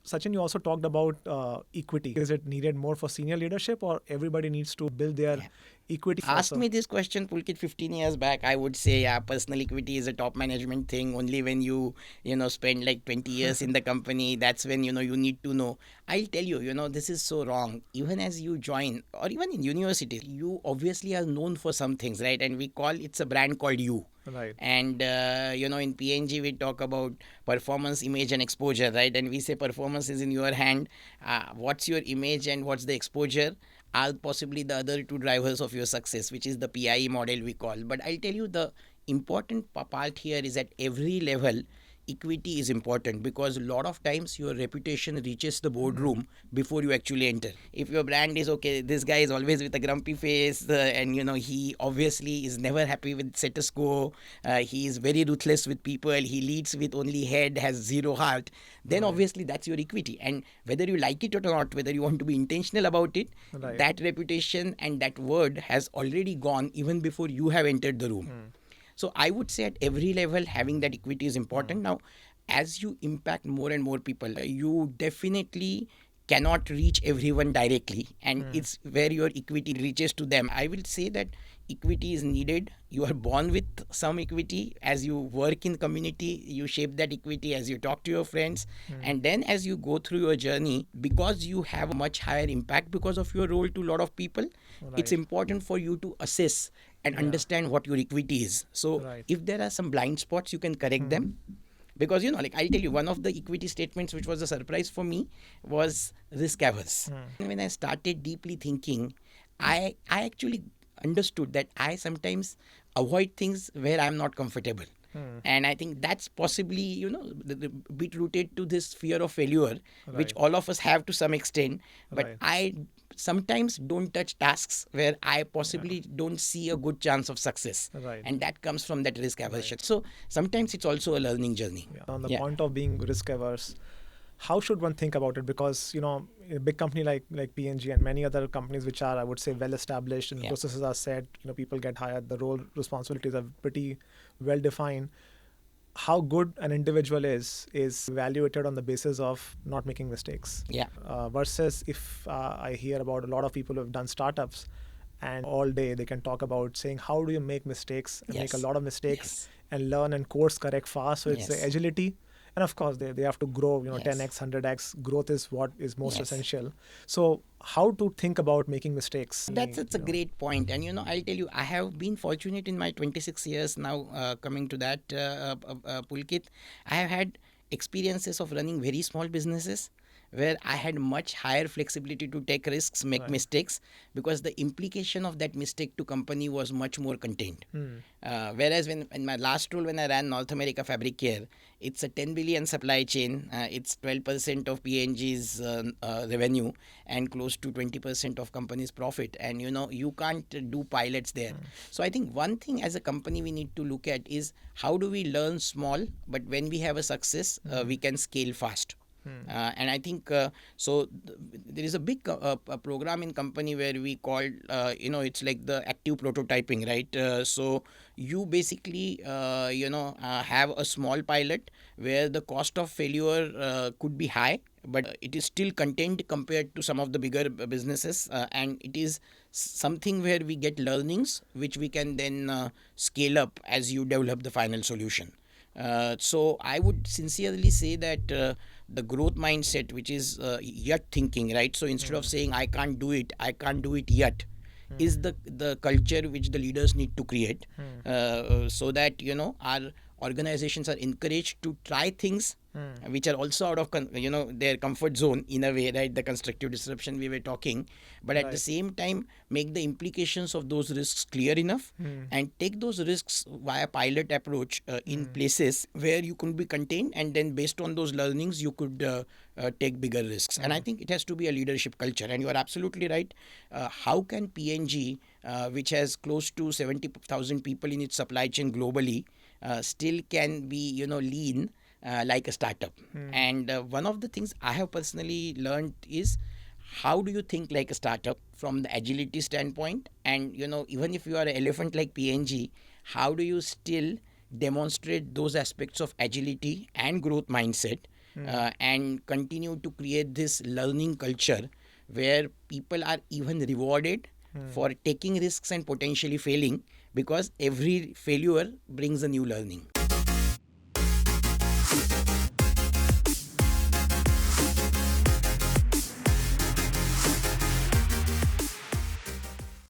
Sachin, you also talked about equity. Is it needed more for senior leadership, or everybody needs to build their equity Asked first? me this question, Pulkit, 15 years back, I would say, yeah, personal equity is a top management thing. Only when you spend like 20 years in the company, that's when, you need to know. I'll tell you, this is so wrong. Even as you join, or even in universities, you obviously are known for some things, right? And it's a brand called you. Right. And, in PNG, we talk about performance, image, and exposure, right? And we say performance is in your hand. What's your image and what's the exposure are possibly the other two drivers of your success, which is the PIE model we call. But I'll tell you the important part here is at every level, equity is important because a lot of times your reputation reaches the boardroom before you actually enter. If your brand is okay, this guy is always with a grumpy face, and he obviously is never happy with status quo. He is very ruthless with people. He leads with only head, has zero heart. Then obviously that's your equity. And whether you like it or not, whether you want to be intentional about it, Right. that reputation and that word has already gone even before you have entered the room. So I would say at every level, having that equity is important. Now, as you impact more and more people, you definitely cannot reach everyone directly, and it's where your equity reaches to them. I will say that equity is needed. You are born with some equity. As you work in community, you shape that equity as you talk to your friends, and then as you go through your journey, because you have a much higher impact because of your role to a lot of people, it's Right. important for you to assess and understand what your equity is. So Right. if there are some blind spots, you can correct them. Because, like I'll tell you, one of the equity statements which was a surprise for me was risk averse. When I started deeply thinking, I actually understood that I sometimes avoid things where I'm not comfortable. And I think that's possibly, the bit rooted to this fear of failure, which Right. all of us have to some extent. But Right. I sometimes don't touch tasks where I possibly don't see a good chance of success. Right. And that comes from that risk aversion. So sometimes it's also a learning journey. Yeah. On the Yeah. point of being risk averse, how should one think about it? Because a big company like PNG and many other companies which are, I would say, well established and Yeah. processes are set, people get hired, the role responsibilities are pretty well defined. How good an individual is evaluated on the basis of not making mistakes. Yeah. Versus if I hear about a lot of people who have done startups, and all day they can talk about saying how do you make mistakes and make a Yes. lot of mistakes Yes. and learn and course correct fast. So it's the Yes. agility. And of course, they have to grow, Yes. 10x, 100x. Growth is what is most Yes. essential. So, how to think about making mistakes? That's a great point. And, I'll tell you, I have been fortunate in my 26 years now, coming to that, Pulkit. I have had experiences of running very small businesses where I had much higher flexibility to take risks, make Right. mistakes, because the implication of that mistake to company was much more contained. Hmm. Whereas when in my last role, when I ran North America Fabric Care, it's a 10 billion supply chain. It's 12% of PNG's revenue and close to 20% of company's profit. And you can't do pilots there. So I think one thing as a company we need to look at is how do we learn small, but when we have a success, we can scale fast. And I think there is a big a program in company where we called it's like the active prototyping, right? So you basically have a small pilot where the cost of failure could be high, but it is still contained compared to some of the bigger businesses, and it is something where we get learnings which we can then scale up as you develop the final solution. So I would sincerely say that the growth mindset, which is yet thinking, right? So instead of saying I can't do it yet, is the culture which the leaders need to create, so that our organizations are encouraged to try things which are also out of their comfort zone in a way, right? The constructive disruption we were talking, but at the Right. same time make the implications of those risks clear enough and take those risks via pilot approach in places where you could be contained, and then based on those learnings you could take bigger risks. And I think it has to be a leadership culture, and you are absolutely right. How can PNG, which has close to 70,000 people in its supply chain globally, still can be lean like a startup? And one of the things I have personally learned is how do you think like a startup from the agility standpoint, and even if you are an elephant like PNG, how do you still demonstrate those aspects of agility and growth mindset and continue to create this learning culture where people are even rewarded for taking risks and potentially failing, because every failure brings a new learning.